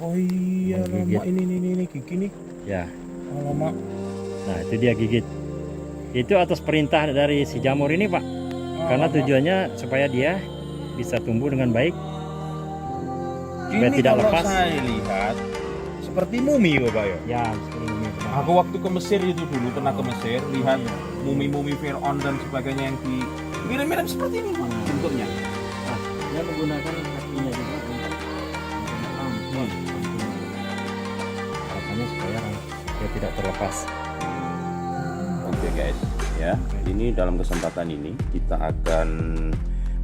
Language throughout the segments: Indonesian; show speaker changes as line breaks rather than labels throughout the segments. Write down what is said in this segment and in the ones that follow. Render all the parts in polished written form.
Oh iya,
Menggigit.
lama ini gigi nih.
Ya,
Oh, lama.
nah itu dia gigit. Itu atas perintah dari si jamur ini, Pak. Karena
Lama.
tujuannya supaya dia bisa tumbuh dengan baik, supaya
Ini
tidak
kalau
lepas.
saya lihat seperti mumi ya Pak ya.
Ya, seperti ini.
Aku waktu ke Mesir itu dulu pernah ke Mesir lihat mumi-mumi Firaun dan sebagainya yang di mirip-mirip seperti ini Pak bentuknya.
Nah, dia menggunakan kakinya juga untuk menambah. Harapannya supaya dia tidak terlepas.
Oke guys, ya. Ini dalam kesempatan ini kita akan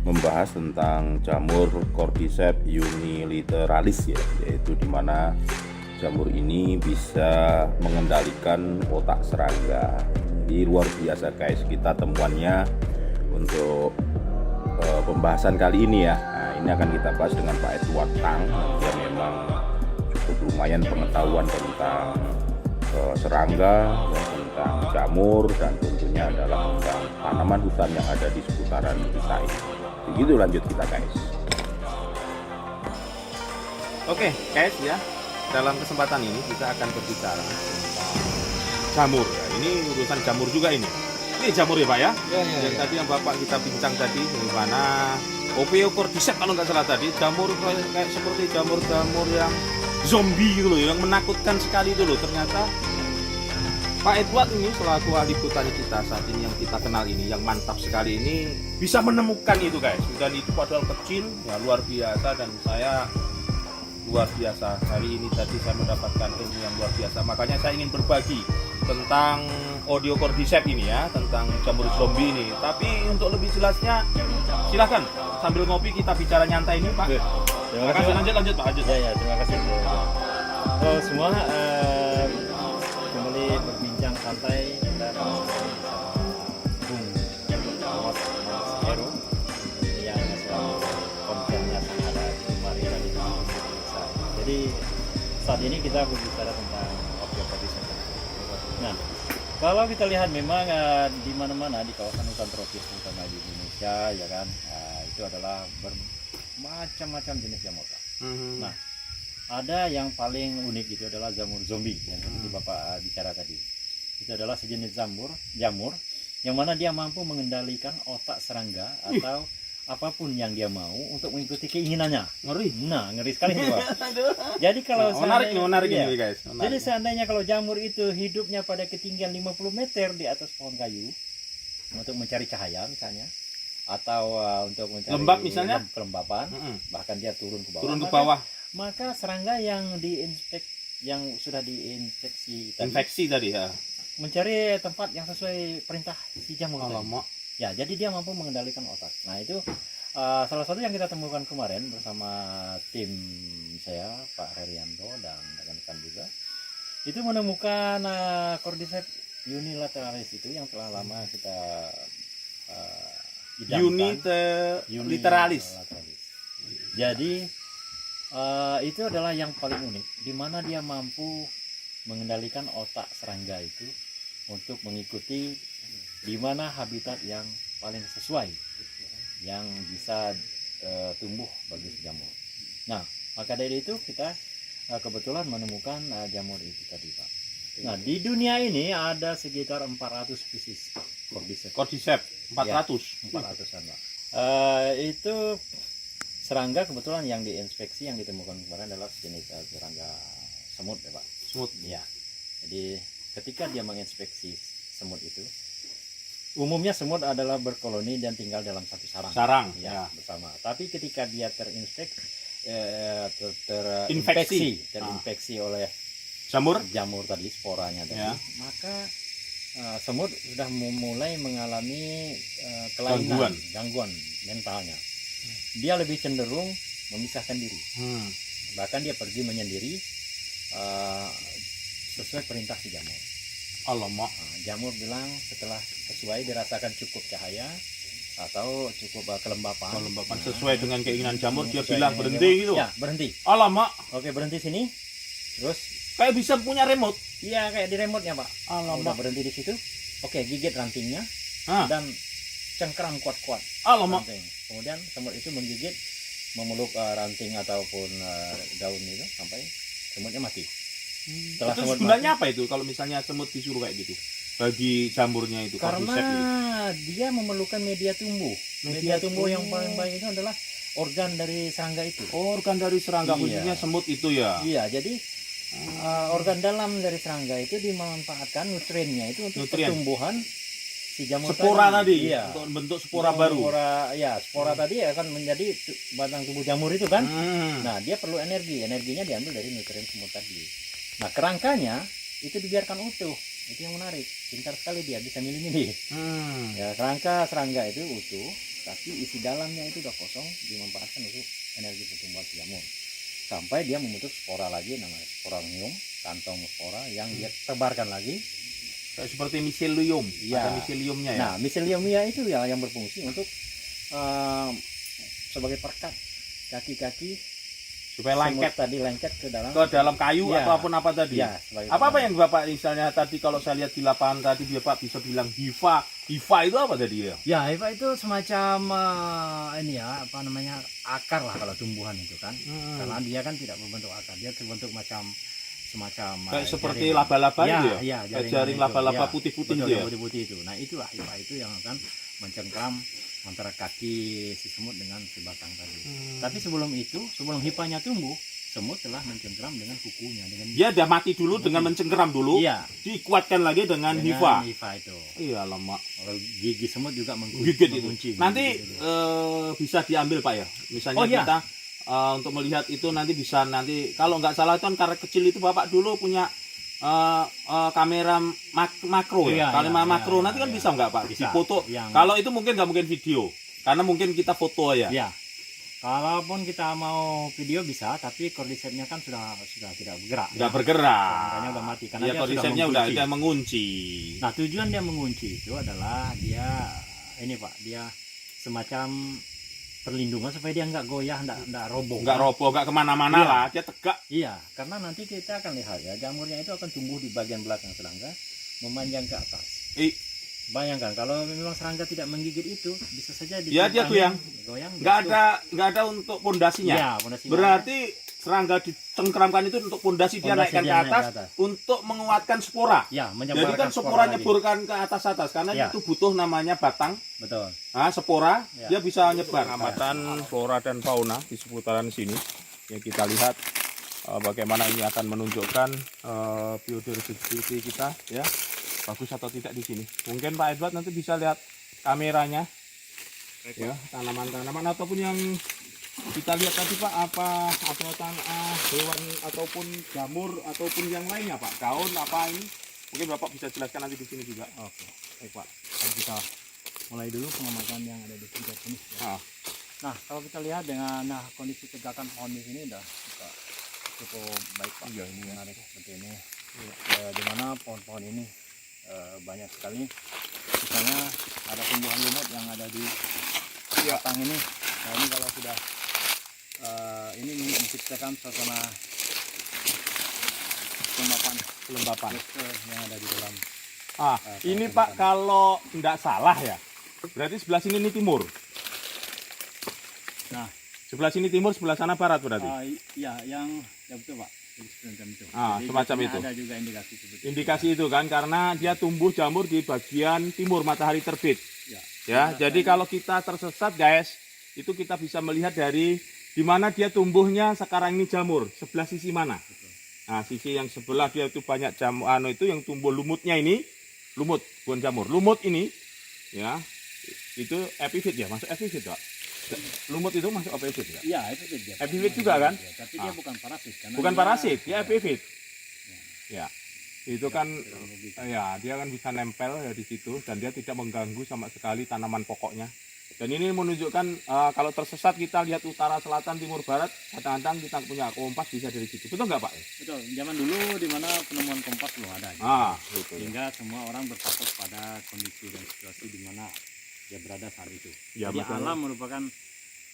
membahas tentang jamur Cordyceps unilateralis ya, yaitu dimana jamur ini bisa mengendalikan otak serangga. Di luar biasa guys, kita temuannya untuk pembahasan kali ini ya. Nah, ini akan kita bahas dengan Pak Edward Tang. Dia memang cukup lumayan pengetahuan tentang serangga, ya, tentang jamur, dan tentunya adalah tentang tanaman hutan yang ada di seputaran kita ini. Begitu lanjut kita guys. Oke guys ya, dalam kesempatan ini kita akan berbicara tentang jamur ya. Ini urusan jamur juga ini. Ini jamur ya Pak ya? Yang tadi yang Bapak kita bincang tadi, di mana Opeo Cordyceps kalau nggak salah tadi, jamur kayak seperti jamur-jamur yang zombie gitu loh, yang menakutkan sekali itu loh. Ternyata Pak Edward ini selaku ahli botani kita saat ini yang kita kenal ini, yang mantap sekali ini, bisa menemukan itu guys. Dan itu padahal kecil, ya luar biasa, dan saya luar biasa. Hari ini tadi saya mendapatkan ilmu yang luar biasa. Makanya saya ingin berbagi tentang Opeo Cordyceps ini ya, tentang jamur zombie ini. Tapi untuk lebih jelasnya, silahkan sambil ngopi kita bicara nyantai ini Pak.
Terima kasih.
Lanjut Pak, lanjut.
Ya, terima kasih. Semua kembali berbincang santai kita bersama Bung Muhammad Heru yang selalu kontennya ada di kemarin dan di Indonesia. Jadi saat ini kita berbicara tentang Opeo Cordyceps. Nah, kalau kita lihat memang di mana-mana di kawasan hutan tropis terutama di Indonesia ya kan, itu adalah bermacam-macam jenis jamur. Nah, ada yang paling unik itu adalah jamur zombie yang seperti Bapak bicara tadi. Itu adalah sejenis jamur yang mana dia mampu mengendalikan otak serangga atau apapun yang dia mau untuk mengikuti keinginannya.
Ngeri.
Nah, ngeri sekali itu, Pak. Jadi kalau
menarik
iya.
ini guys. Menarik.
Jadi seandainya kalau jamur itu hidupnya pada ketinggian 50 meter di atas pohon kayu untuk mencari cahaya misalnya, atau untuk mencari
lembab misalnya,
kelembapan, bahkan dia turun ke bawah.
Turun ke bawah.
Maka serangga yang yang sudah diinfeksi tadi,
Infeksi tadi ya.
mencari tempat yang sesuai perintah si jamur tadi.
Alamak.
Ya, jadi dia mampu mengendalikan otak. Nah, itu salah satu yang kita temukan kemarin bersama tim saya, Pak Herianto dan rekan-rekan juga. Itu menemukan Cordyceps unilateralis itu yang telah lama kita idamkan.
Uniliteralis.
Jadi itu adalah yang paling unik, di mana dia mampu mengendalikan otak serangga itu untuk mengikuti di mana habitat yang paling sesuai, yang bisa tumbuh bagi jamur. Nah, maka dari itu kita kebetulan menemukan jamur itu tadi, Pak. Nah, di dunia ini ada sekitar 400 spesies
Cordyceps 400.
400-an, Pak. Itu serangga kebetulan yang diinspeksi yang ditemukan kemarin adalah jenis serangga semut ya Pak.
Semut.
Ya. Jadi ketika dia menginspeksi semut itu, umumnya semut adalah berkoloni dan tinggal dalam satu sarang.
Sarang.
Ya, bersama. Tapi ketika dia terinfeksi oleh jamur tadi, sporanya tadi, maka semut sudah mulai mengalami kelainan, gangguan mentalnya. Dia lebih cenderung memisahkan diri. Bahkan dia pergi menyendiri sesuai perintah si jamur.
Alamak.
Jamur bilang setelah sesuai dirasakan cukup cahaya atau cukup kelembapan.
Sesuai dengan keinginan jamur, dia bilang berhenti gitu.
Ya, berhenti.
Alamak.
Oke, berhenti sini. Terus
kayak bisa punya remote.
Iya, kayak di remote-nya, Pak.
Alamak.
Udah berhenti di situ. Oke, gigit rantingnya dan cengkram kuat-kuat.
Alamak.
Kemudian semut itu menggigit, memeluk ranting ataupun daun itu sampai semutnya mati.
Itu gunanya apa itu kalau misalnya semut disuruh kayak gitu? Bagi jamurnya itu
Karena
cordyceps itu.
dia memerlukan media tumbuh. Media tumbuh yang paling baik itu adalah organ dari serangga itu.
Oh, organ dari serangga,
Iya.
khususnya semut itu ya.
Iya, jadi organ dalam dari serangga itu dimanfaatkan nutriennya itu untuk
Nutrien.
pertumbuhan si jamur
Spora tadi,
Iya.
untuk membentuk spora baru.
Spora tadi akan menjadi batang tubuh jamur itu kan.
Hmm.
Nah, dia perlu energi. Energinya diambil dari nutrien semut tadi. Nah, kerangkanya itu dibiarkan utuh. Itu yang menarik. Pintar sekali dia, bisa milih-milih. Ya, kerangka serangga itu utuh, tapi isi dalamnya itu udah kosong, dimanfaatkan untuk energi pertumbuhan jamur. Sampai dia membentuk spora lagi, namanya sporanium, kantong spora yang dia tebarkan lagi.
Kayak seperti miselium,
Iya.
ada miseliumnya ya.
Nah, miseliumnya itu yang berfungsi untuk sebagai perekat kaki-kaki
Supaya
semut
lengket
tadi lengket ke
dalam kayu
Iya.
ataupun apa tadi.
Ya, sebagai
Apa
perekat.
yang Bapak misalnya tadi kalau saya lihat di lapangan tadi Bapak bisa bilang hifa. Hifa itu apa tadi ya?
Ya, hifa itu semacam ini ya, apa namanya, akar lah kalau tumbuhan itu kan. Karena dia kan tidak berbentuk akar, dia terbentuk semacam
Kayak seperti
jaring.
laba-laba
Ya,
itu ya?
ya,
Kayak
jaringan
jaring
itu.
laba-laba
Ya,
putih-putih
betul,
itu ya?
yang putih-putih itu. Nah, itulah hifa itu yang akan mencengkram antara kaki si semut dengan si batang tadi. Tapi sebelum itu, sebelum hifanya tumbuh, semut telah mencengkram dengan kukunya, dengan
Dia udah mati dulu dengan mencengkeram dulu,
iya,
dikuatkan lagi dengan
dengan
hifa.
hifa itu.
Iya lama.
Kalau gigi semut juga
Gigit itu.
mengunci.
Nanti
Gitu.
bisa diambil Pak ya. Misalnya
Oh, iya.
kita untuk melihat itu nanti bisa kalau nggak salah itu kan karena kecil itu Bapak dulu punya kamera makro
Iya,
ya. Kamera
iya,
makro
iya,
nanti kan
iya.
bisa nggak Pak?
Bisa.
Foto.
Yang-
Kalau itu mungkin nggak mungkin video. Karena mungkin kita foto ya.
Ya, kalaupun kita mau video bisa, tapi cordycepsnya kan sudah tidak bergerak.
Nggak
ya.
bergerak.
Makanya udah mati karena
Ya
dia
kondisinya
sudah
udah
mengunci.
dia mengunci.
Nah, tujuan dia mengunci itu adalah dia ini Pak, dia semacam perlindungan supaya dia nggak goyah, nggak roboh.
Nggak roboh, nggak kemana-mana
Iya.
lah. Dia tegak.
Iya, karena nanti kita akan lihat ya, jamurnya itu akan tumbuh di bagian belakang serangga, memanjang ke atas. Bayangkan kalau memang serangga tidak menggigit itu, bisa saja
Iya, dia goyang. Nggak ada untuk pondasinya.
Ya, pondasinya.
Berarti serangga dicengkeramkan itu untuk pondasi dia
Pondasi
naikkan
dia
ke
naik
atas
ke atas.
untuk menguatkan spora.
Ya,
Jadi
menyebarkan
kan spora
lagi.
nyeburkan ke atas karena
Ya.
itu butuh namanya batang.
Betul.
Nah, spora
Ya.
dia bisa nyebar. Pengamatan flora dan fauna di seputaran sini. Ya kita lihat bagaimana ini akan menunjukkan biodiversity kita ya. Bagus atau tidak di sini. Mungkin Pak Edward nanti bisa lihat kameranya. Ya, tanaman-tanaman ataupun yang kita lihat tadi Pak, apa hewan ataupun jamur ataupun yang lainnya Pak, daun apa ini mungkin Bapak bisa jelaskan nanti di sini juga.
Oke.
Baik Pak.
Kalau kita mulai dulu pengamatan yang ada di tiga jenis. Ya.
Ah.
Nah, kalau kita lihat dengan kondisi tegakan pohon di sini udah cukup baik Pak.
Iya, ini
menarik seperti ini. Di mana pohon-pohon ini banyak sekali. Misalnya ada tumbuhan lumut yang ada di batang ini. Nah, ini kalau sudah ini menciptakan suasana kelembapan yang ada di dalam.
Ini Pak kalau tidak salah ya, berarti sebelah sini ini timur.
Nah,
sebelah sini timur, sebelah sana barat berarti.
Iya, yang ya betul Pak. Semacam itu. Jadi
Semacam
biasanya
itu.
Ada juga indikasi seperti itu.
Indikasi itu kan karena dia tumbuh jamur di bagian timur matahari terbit.
Ya.
Ya, jadi kalau kita tersesat guys, itu kita bisa melihat dari di mana dia tumbuhnya sekarang ini jamur, sebelah sisi mana.
Betul.
Nah, sisi yang sebelah dia itu banyak jamur itu yang tumbuh lumutnya ini, lumut bukan jamur. Lumut ini ya, itu epifit ya, masuk epifit Pak. Lumut itu masuk epifit ya.
Iya, epifit dia.
Epifit juga kan?
Ya, tapi dia bukan parasit karena
Bukan
dia-
parasit, ya
ya.
epifit. Ya. Itu kan
Teknologi.
ya, dia kan bisa nempel ya di situ dan dia tidak mengganggu sama sekali tanaman pokoknya. Dan ini menunjukkan kalau tersesat kita lihat utara, selatan, timur, barat, kadang-kadang kita punya kompas bisa dari situ. Betul nggak Pak?
Betul. Zaman dulu di mana penemuan kompas belum ada.
Gitu.
Sehingga semua orang berpatok pada kondisi dan situasi di mana dia berada saat itu.
Ya,
Jadi
betul.
alam merupakan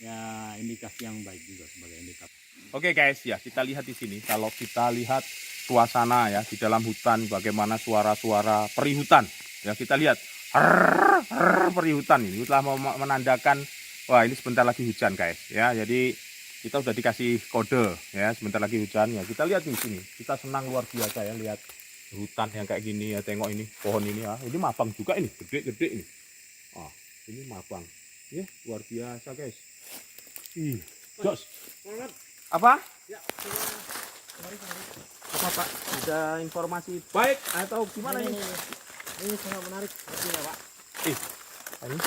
ya indikasi yang baik juga sebagai indikator.
Oke guys, ya kita lihat di sini. Kalau kita lihat suasana ya di dalam hutan, bagaimana suara-suara perihutan. Ya kita lihat perihutan ini telah menandakan wah ini sebentar lagi hujan guys. Ya jadi kita udah dikasih kode ya, sebentar lagi hujan ya. Kita lihat di sini, kita senang luar biasa ya lihat hutan yang kayak gini ya. Tengok ini pohon ini ya, ini mabang juga ini, gede-gede ini. Ini mabang, ya luar biasa guys. Ih, Jos, apa?
Ya,
Apa Pak? Ada informasi baik atau gimana ini?
Ini sangat menarik sepertinya, Pak.
Ini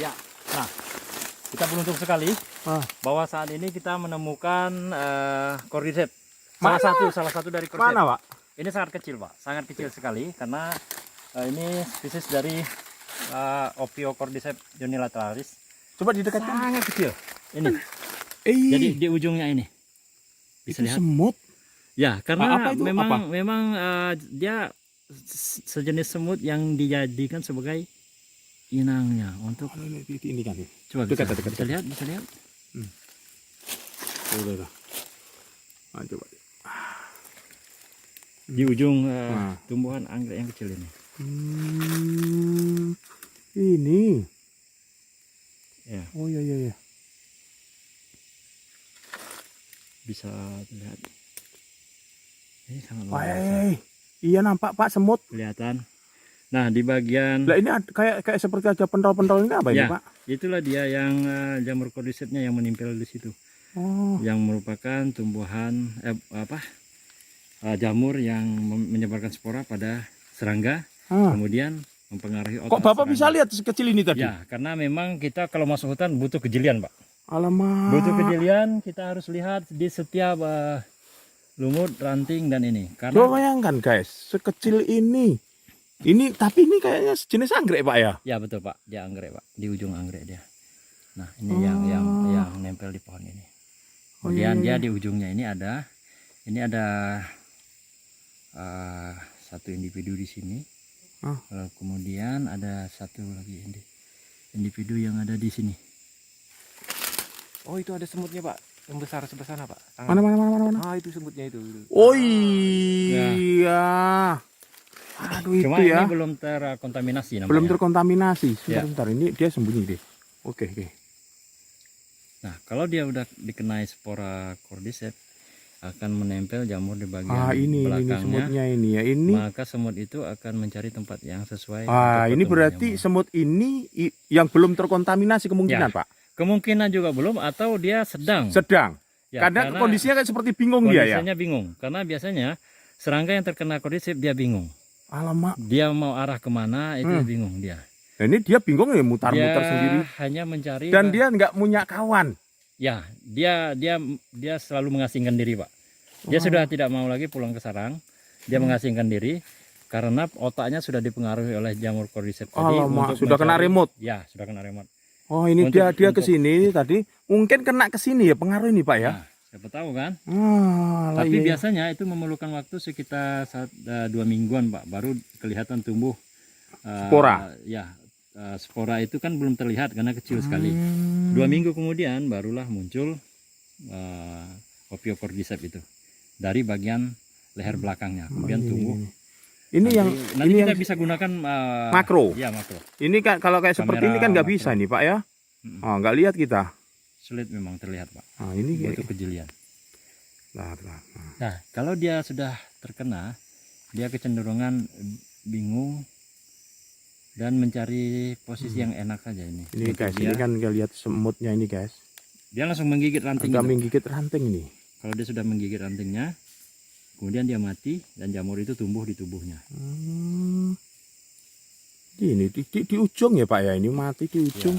Ya, nah kita beruntung sekali bahwa saat ini kita menemukan cordyceps. Salah satu dari cordyceps.
mana Pak?
Ini sangat kecil, Pak, sangat kecil sekali karena ini spesies dari Ophiocordyceps unilateralis.
Coba didekatkan.
Sangat kecil. Ini.
Jadi
Jadi di ujungnya ini bisa
itu
lihat.
semut.
Ya, karena
Apa itu? Apa?
memang dia sejenis semut yang dijadikan sebagai inangnya untuk
Ini kan.
coba
Dekat.
bisa lihat.
Udah. Coba.
Di ujung
Nah.
tumbuhan anggrek yang kecil ini.
Ini.
Ya,
Oh iya.
bisa dilihat. Ini sangat luar biasa.
Iya nampak Pak semut.
Kelihatan. Nah, di bagian
Lah ini kayak seperti ada pentol-pentol ini apa ini
ya,
Pak?
itulah dia yang jamur cordycepsnya yang menempel di situ.
Oh.
Yang merupakan tumbuhan jamur yang menyebarkan spora pada serangga, kemudian mempengaruhi otak.
Kok Bapak
serangga.
bisa lihat sekecil ini tadi?
Ya, karena memang kita kalau masuk hutan butuh kejelian, Pak.
Alamak.
Butuh kejelian, kita harus lihat di setiap lumut, ranting dan ini.
Coba
Karena
bayangkan guys, sekecil ini. Ini tapi ini kayaknya sejenis anggrek Pak ya?
ya betul, Pak, dia anggrek, Pak, di ujung anggrek dia. Nah, ini yang nempel di pohon ini. Kemudian dia di ujungnya ini ada satu individu di sini. Lalu kemudian ada satu lagi individu yang ada di sini. Oh, itu ada semutnya, Pak. Yang besar sebelah sana, Pak.
Mana?
Itu semutnya itu.
Oh iya. Aduh
Cuma
itu ya.
ini belum terkontaminasi nampaknya.
Belum terkontaminasi.
Ya.
Sebentar, ini dia sembunyi deh. Oke.
Nah, kalau dia udah dikenai spora cordyceps akan menempel jamur di bagian
Ini
belakangnya.
semutnya ini ya. Ini.
Maka semut itu akan mencari tempat yang sesuai. untuk
Ini
bertemu
berarti
jamur.
semut ini yang belum terkontaminasi kemungkinan
Ya.
Pak.
Kemungkinan juga belum atau dia sedang.
Sedang.
Ya,
karena kondisinya kayak seperti bingung dia ya.
Kondisinya bingung. Karena biasanya serangga yang terkena cordyceps dia bingung.
Alamak.
Dia mau arah kemana itu bingung dia.
Nah, ini dia bingung ya mutar-mutar
Dia
sendiri.
hanya mencari.
Dan dia nggak punya kawan.
Ya, dia selalu mengasingkan diri, Pak. Dia sudah tidak mau lagi pulang ke sarang. Dia mengasingkan diri karena otaknya sudah dipengaruhi oleh jamur cordyceps tadi.
Alamak, sudah kena remote.
Ya, sudah kena remote.
Oh, ini dia ke sini tadi. Mungkin kena ke sini ya, pengaruh ini Pak ya.
Nah, siapa tahu kan?
Tapi
Tapi biasanya itu memerlukan waktu sekitar 2 mingguan, Pak, baru kelihatan tumbuh
spora.
Spora itu kan belum terlihat karena kecil sekali. 2 minggu kemudian barulah muncul Ophiocordyceps itu dari bagian leher belakangnya, kemudian tumbuh.
Ini yang
Nanti
ini
kita
yang
bisa gunakan
makro.
Ya, makro.
Ini kan kalau kayak seperti ini kan nggak
makro.
bisa nih Pak ya. Nggak lihat kita.
Sulit memang terlihat, Pak.
Ini
Butuh kejelian.
Nah.
Nah, kalau dia sudah terkena, dia kecenderungan bingung dan mencari posisi yang enak saja ini.
Ini
Seperti
guys,
dia,
ini kan nggak lihat semutnya ini guys.
dia langsung menggigit ranting.
Agak
itu.
menggigit ranting ini.
Kalau dia sudah menggigit rantingnya, kemudian dia mati dan jamur itu tumbuh di tubuhnya.
Ini di ujung ya Pak ya, ini mati di ujung.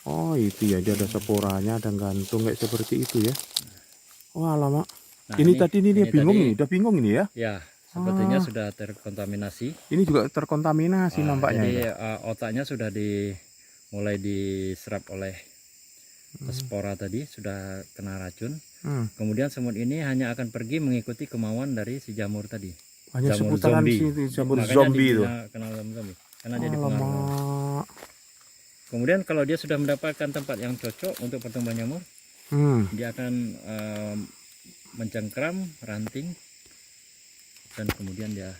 Oh itu ya, dia ada sporanya, ada gantung kayak seperti itu ya. Oh alamak.
Nah,
ini tadi ini dia bingung
tadi,
nih, udah bingung ini ya.
Ya, sepertinya sudah terkontaminasi.
Ini juga terkontaminasi nampaknya.
Jadi
ya.
otaknya sudah mulai diserap oleh spora tadi, sudah kena racun. Kemudian semut ini hanya akan pergi mengikuti kemauan dari si jamur tadi.
Hanya
jamur
seputaran
zombie.
situ, jamur
Makanya
zombie itu.
Kenal jamur zombie. Karena dia dipengaruhi.
Alamak.
Kemudian kalau dia sudah mendapatkan tempat yang cocok untuk pertumbuhan jamur, dia akan mencengkram ranting dan kemudian dia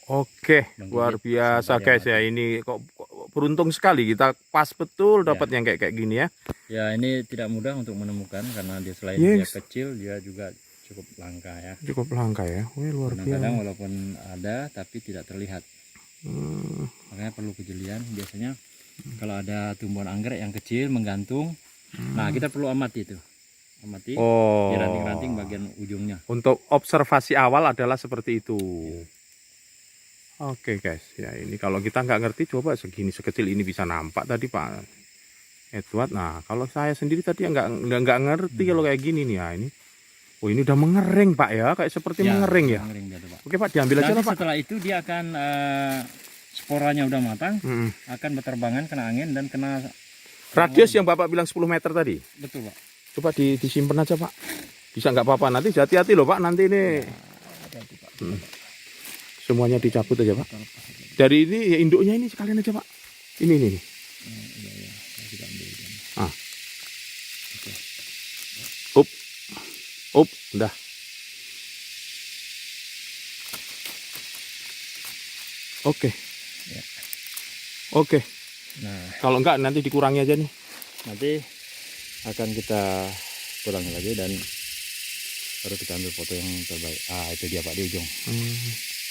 Oke,
menggigit
luar biasa
sampai
guys
dia
ya. Ini kok beruntung sekali kita pas betul dapat yang kayak gini ya.
Ya, ini tidak mudah untuk menemukan karena dia selain
Yes.
dia kecil, dia juga cukup langka ya.
Cukup langka ya. Wih, luar
Kadang-kadang
biasa.
walaupun ada tapi tidak terlihat. Makanya perlu kejelian. Biasanya kalau ada tumbuhan anggrek yang kecil menggantung, nah kita perlu amati itu. Amati
Oh.
di ranting-ranting bagian ujungnya.
Untuk observasi awal adalah seperti itu. Oke guys, ya ini kalau kita nggak ngerti coba segini sekecil ini bisa nampak tadi Pak Edward. Nah kalau saya sendiri tadi nggak ngerti kalau kayak gini nih ya ini. Oh ini udah mengering Pak ya, kayak seperti mengering ya.
Mengering dia tuh, Pak.
Oke Pak, diambil aja
Nanti
lah Pak.
setelah itu dia akan sporanya udah matang, akan berterbangan kena angin dan kena
Radius yang Bapak bilang 10 meter tadi.
betul Pak.
Coba disimpan aja Pak. Bisa nggak apa-apa, nanti hati-hati loh Pak, nanti ini semuanya dicabut aja Pak. Dari ini ya induknya ini sekalian aja Pak. Ini. Ah. Up, udah. Oke.
Ya.
Oke.
Nah,
Kalau enggak nanti dikurangi aja nih.
nanti akan kita kurangi lagi dan baru kita ambil foto yang terbaik. Ah, itu dia Pak di ujung.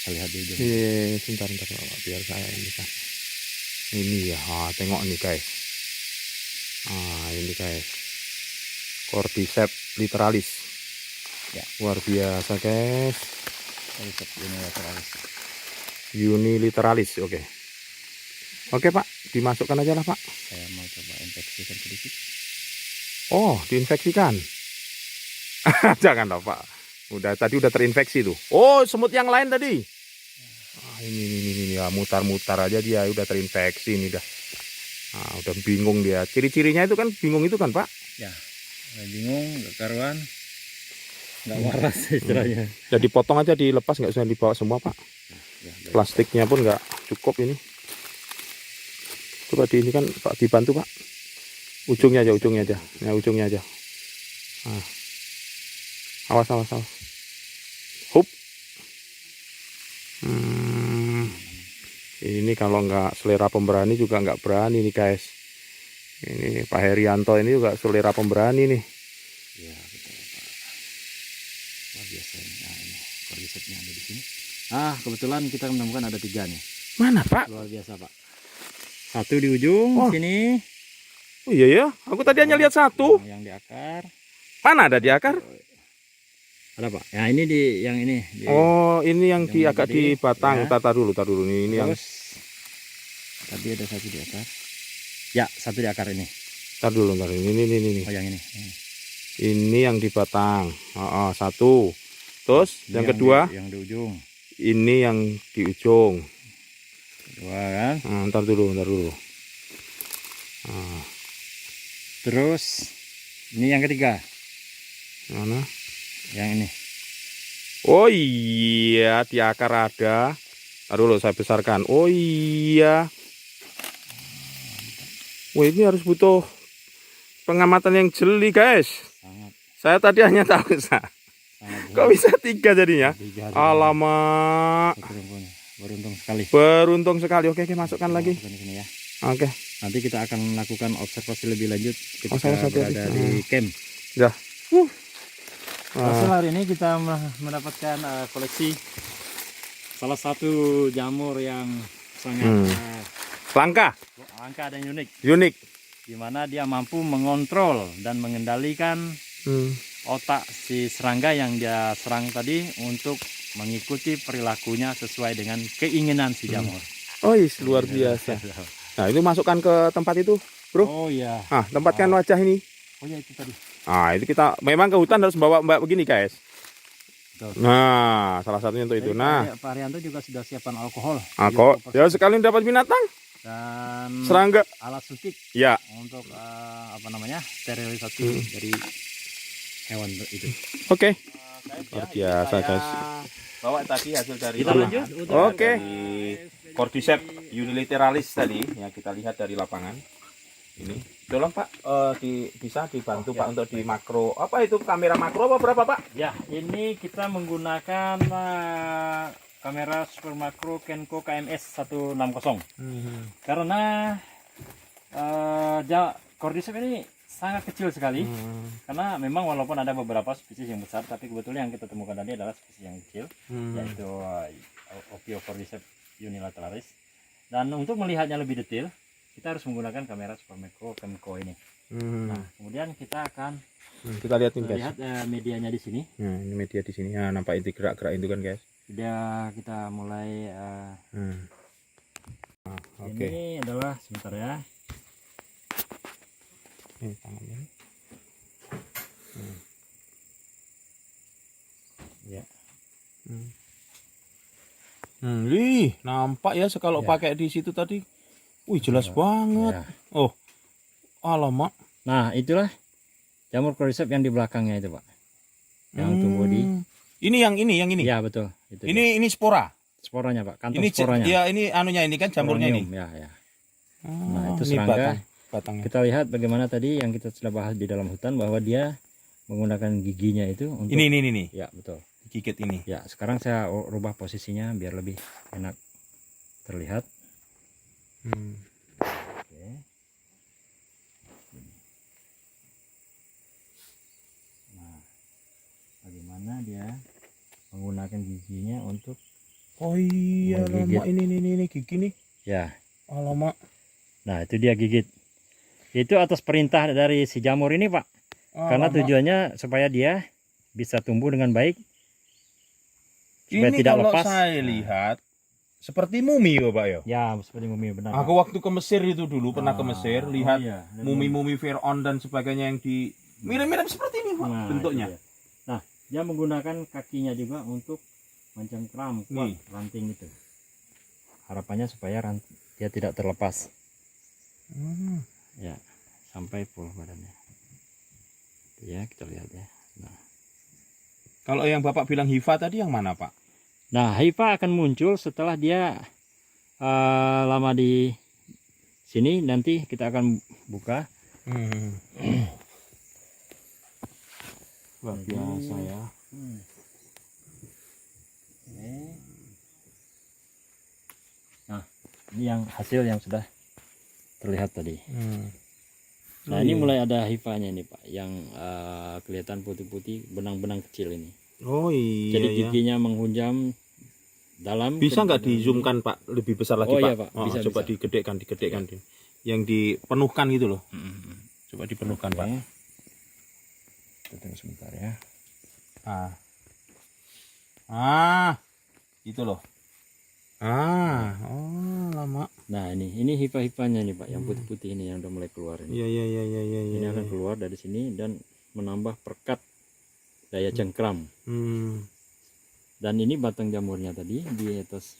Saya lihat di ujung.
Iya, sebentar Pak, biar saya ini kan. Ini ya, tengok nih guys. Ini guys. Cordyceps literalis.
Ya.
Luar biasa guys.
Cordyceps unilateralis.
Uniliteralis, oke. Oke Pak, dimasukkan aja lah Pak.
Saya mau coba infeksikan sedikit.
Oh, diinfeksikan. Jangan lah Pak. Tadi udah terinfeksi tuh. Oh, semut yang lain tadi. Ini ya, mutar-mutar aja dia udah terinfeksi ini dah. Udah bingung dia. Ciri-cirinya itu kan bingung itu kan Pak?
Ya, bingung, gak karuan, nggak waras istilahnya.
Jadi potong aja, dilepas, nggak usah dibawa semua Pak.
Ya, baik.
Plastiknya pun nggak cukup ini. Coba di ini kan Pak, dibantu Pak. Ujungnya aja. Ya, ujungnya aja. Awas. Hup. Ini kalau nggak selera pemberani juga nggak berani nih guys. Ini Pak Herianto ini juga selera pemberani nih.
Ya, betul Pak. Luar biasa ini. Nah, ini cordycepsnya ada di sini. Kebetulan kita menemukan ada 3 nih.
Mana Pak?
Luar biasa Pak. Satu di ujung sini.
Oh iya ya, aku tadi hanya lihat satu.
Yang di akar.
Mana ada di akar?
Ada Pak. Ya ini di yang ini.
Oh, ini yang di
yang
agak
tadi,
di batang.
ya.
Tar dulu. Ini yang.
Terus tadi ada satu di akar. Ya, satu di akar ini.
Tar dulu. Ini.
Oh, yang ini.
Ini yang di batang. Satu. Terus
Ini
yang kedua,
yang di ujung.
ini yang di ujung.
Kedua kan.
Ntar dulu.
Terus ini yang ketiga.
Mana?
Yang ini.
Oh iya, di akar ada. Tar dulu, saya besarkan. Oh iya. Wah, ini harus butuh pengamatan yang jeli guys.
Sangat
Saya tadi hanya tahu kok bisa 3 jadinya.
3.
Alamak.
Beruntung sekali.
Beruntung sekali. Oke, masukkan lagi.
Masukkan di sini ya.
Oke.
Nanti kita akan melakukan observasi lebih lanjut ketika
sama satu
berada di camp.
Dah.
Hasil hari ini kita mendapatkan koleksi salah satu jamur yang sangat
Langka,
langka dan unik,
unik.
di mana dia mampu mengontrol dan mengendalikan otak si serangga yang dia serang tadi untuk mengikuti perilakunya sesuai dengan keinginan si jamur.
Oh, luar biasa. Nah, itu masukkan ke tempat itu, bro.
Oh iya.
Tempatkan wajah ini.
Oh iya, itu tadi.
Itu kita memang ke hutan harus bawa mbak begini guys.
Betul.
Nah, salah satunya untuk itu. Nah,
Pak Arianto juga sudah siapkan alkohol.
ya sekalian dapat binatang,
Dan
serangga.
alat suntik
Ya.
untuk sterilisasi dari hewan itu.
Oke. Luar biasa guys.
Bawa tadi hasil dari
Kita lanjut.
Oke.
Cordyceps uniliteralis tadi yang kita lihat dari lapangan. Ini tolong Pak, bisa dibantu Pak untuk di makro. Apa itu kamera makro apa berapa Pak?
Ya, ini kita menggunakan kamera super makro Kenko KMS 160.
Hmm.
Karena Cordyceps ini sangat kecil sekali. Karena memang walaupun ada beberapa spesies yang besar, tapi kebetulan yang kita temukan tadi adalah spesies yang kecil, yaitu Ophiocordyceps unilateralis. Dan untuk melihatnya lebih detail, kita harus menggunakan kamera super makro Kenko ini. Nah, kemudian kita akan
Kita lihatin guys.
lihat medianya di sini.
Nah, ini media di sini. Nah, nampak itu gerak-gerak itu kan guys.
Sudah kita mulai.
Oke.
Ini adalah sebentar ya.
Ini tangannya.
Ya.
Wih, nampak ya kalau
Ya.
pakai di situ tadi. Wih, jelas banget.
Ya.
Oh, alamak.
Nah, itulah jamur cordyceps yang di belakangnya itu, Pak. Yang tumbuh di.
Ini yang ini.
Ya, betul. Itu dia.
Ini spora.
Sporanya, Pak. Kantong
Ini
sporanya.
ya ini anunya ini kan jamurnya ini.
Sporonium, ya.
Oh,
Nah, itu
ini
serangga.
batangnya.
Kita lihat bagaimana tadi yang kita sudah bahas di dalam hutan bahwa dia menggunakan giginya itu untuk.
Ini.
Ya, betul.
Gigit ini.
Ya, sekarang saya rubah posisinya biar lebih enak terlihat. Oke. Nah, bagaimana dia menggunakan giginya untuk
Oh iya,
menggigit.
alamak ini gigi nih.
ya.
Alamak.
Nah, itu dia gigit. Itu atas perintah dari si jamur ini, Pak. Karena
Alamak.
tujuannya supaya dia bisa tumbuh dengan baik. Supaya
Ini
tidak
kalau
lepas.
saya lihat seperti mumi ya, Pak ya.
Ya, seperti mumi benar.
Aku waktu ke Mesir itu dulu pernah ke Mesir, lihat
iya.
mumi-mumi Firaun dan sebagainya yang di mirip-mirip seperti ini, Pak,
Nah,
bentuknya.
itu dia. Nah, dia menggunakan kakinya juga untuk mencengkram kuat
Nih.
ranting itu. Harapannya supaya dia tidak terlepas. Ya, sampai full badannya. Itu ya, kita lihat ya. Nah,
Kalau yang Bapak bilang hifa tadi yang mana, Pak?
nah hifa akan muncul setelah dia lama di sini. Nanti kita akan buka.
Luar biasa ya.
Nah, ini yang hasil yang sudah terlihat tadi. Nah,
Oh,
ini
iya.
mulai ada hifanya ini, Pak, yang kelihatan putih-putih, benang-benang kecil ini.
Oh iya.
Jadi
ya.
giginya menghunjam dalam.
Bisa nggak dizoomkan, Pak, lebih besar lagi,
Oh,
Pak?
iya, Pak. Bisa,
coba
bisa.
digedekan. Yang dipenuhkan gitu loh. Coba dipenuhkan, Pak.
Kita tunggu sebentar ya.
Itu loh. Lama.
Nah, ini hifa-hifanya nih, Pak, yang putih-putih ini yang udah mulai keluar ini.
Iya.
Ini akan keluar dari sini dan menambah perkat daya cengkram. Dan ini batang jamurnya tadi di atas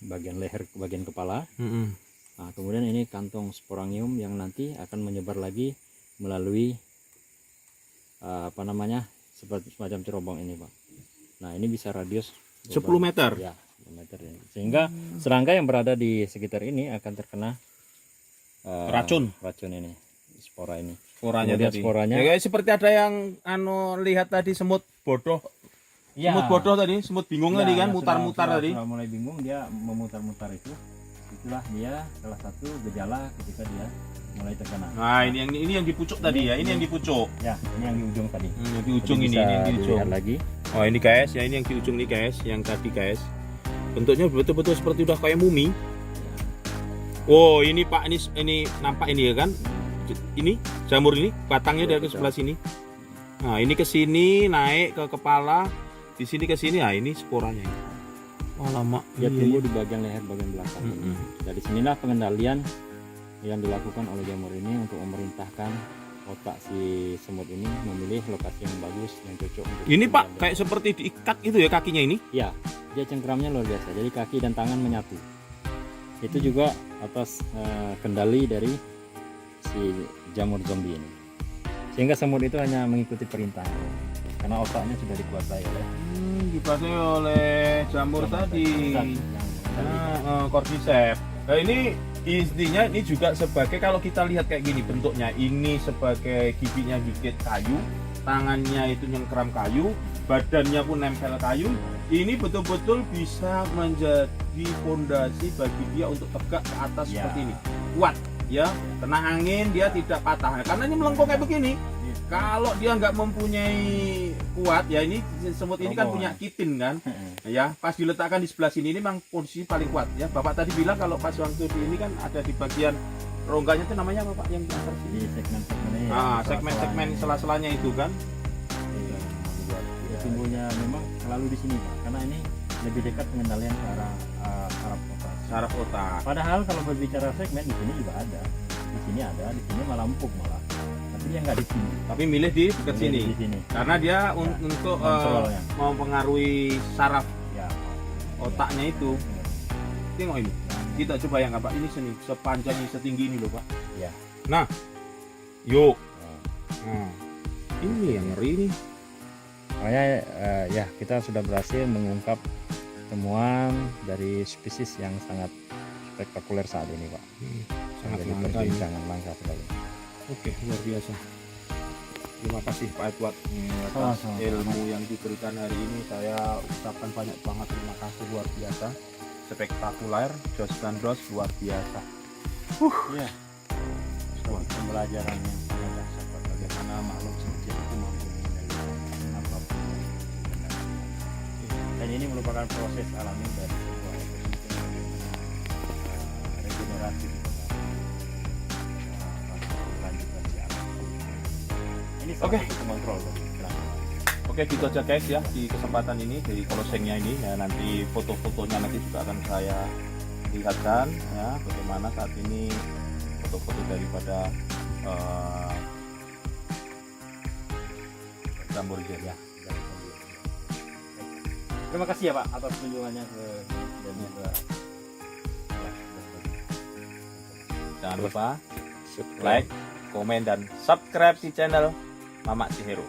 bagian leher, bagian kepala. Nah, kemudian ini kantong sporangium yang nanti akan menyebar lagi melalui seperti semacam cerobong ini, Pak. Nah, ini bisa radius
10 meter.
Ya, 10 meter ya. Sehingga serangga yang berada di sekitar ini akan terkena
Racun
ini, spora ini.
sporanya
Kemudian
tadi.
sporanya.
Ya, kayak seperti ada yang lihat tadi semut bodoh.
Ya.
Semut bodoh tadi, semut bingung tadi kan, mutar-mutar tadi.
Sudah mulai bingung, dia memutar-mutar itu. Itulah dia salah satu gejala ketika dia mulai terkena.
Nah, ini yang di pucuk tadi ya. Ini yang di pucuk.
Ya, ini yang di ujung tadi.
Yang di ujung
Jadi
ini
bisa
yang di ujung.
dilihat lagi.
Oh, ini guys, ya ini yang di ujung nih guys, yang tadi guys. Bentuknya betul-betul seperti udah kayak mumi. Oh, ini Pak, ini nampak ini ya kan? Ini jamur ini, batangnya dari ke sebelah sini. Nah, ini ke sini naik ke kepala, di sini ke sini. Nah, ini sporanya. Oh, lama.
Dia tumbuh di bagian leher bagian belakang. Dari sinilah pengendalian yang dilakukan oleh jamur ini untuk memerintahkan otak si semut ini memilih lokasi yang bagus, yang cocok untuk
Ini Pak,
tumbuhan.
kayak seperti diikat itu ya kakinya ini.
Ya, dia cengkramnya luar biasa. Jadi kaki dan tangan menyatu. Itu juga atas kendali dari si jamur zombie ini. Sehingga semut itu hanya mengikuti perintah. Karena otaknya sudah dikuasai oleh
Dikuasai oleh jamur tadi. Cordyceps. Nah, ini intinya ini juga sebagai, kalau kita lihat kayak gini bentuknya, ini sebagai giginya gigit kayu, tangannya itu nyengkram kayu, badannya pun nempel kayu, ini betul-betul bisa menjadi fondasi bagi dia untuk tegak ke atas
Ya.
seperti ini, kuat ya, kena angin dia tidak patah. Nah, karena ini melengkung kayak begini, kalau dia nggak mempunyai kuat ya, ini semut ini kan
Roboh,
punya
ya.
kitin kan ya, pas diletakkan di sebelah sini ini memang posisi paling kuat ya. Bapak tadi bilang kalau pas waktu di ini kan ada di bagian rongganya itu namanya apa Pak yang di atas
Di
sini?
segmen-segmennya ya,
Ah,
di
segmen-segmen sela-selanya itu kan.
Iya. Ya, tumbuhnya memang selalu di sini Pak, karena ini lebih dekat pengendalian ke arah saraf otak.
Saraf otak.
Padahal kalau berbicara segmen di sini juga ada, di sini ada, di sini malah empuk malah, tapi dia nggak di sini.
Tapi milih di dekat sini.
Di sini.
Karena dia
Ya,
untuk
kontrolnya.
mempengaruhi saraf
Ya.
otaknya itu. Tengok ini. Kita coba yang apa ini seni sepanjangnya setinggi ini loh Pak.
Ya.
Nah, yuk.
Oh.
Nah, ini yang ngeri nih.
Makanya ya kita sudah berhasil mengungkap temuan dari spesies yang sangat spektakuler saat ini Pak.
Sangat
Jadi
langka.
perbincangan langka sekali.
Oke, luar biasa. Terima kasih Pak Edward atas
Sama-sama.
ilmu yang diberikan hari ini. Saya ucapkan banyak banget terima kasih, luar biasa. Spektakuler, Jos dan Dos luar biasa.
Ya. Suatu pembelajaran yang sangat dahsyat Pak, bagaimana makhluk sekecil itu mampu mengendalikan apapun yang dikendalikan. Dan ini merupakan proses alami dari sebuah ekosistem bagaimana regenerasi di tengah kelanjutan si alam. Ini salah
Oke.
satu pengontrol dari kelanjutan.
Oke, gitu aja guys ya di kesempatan ini dari closingnya ini ya, nanti foto-fotonya nanti juga akan saya lihatkan ya bagaimana saat ini foto-foto daripada jamur ya.
Terima kasih ya Pak atas kunjungannya ke dan juga
Jangan lupa like, komen dan subscribe di channel Mamak Cihero.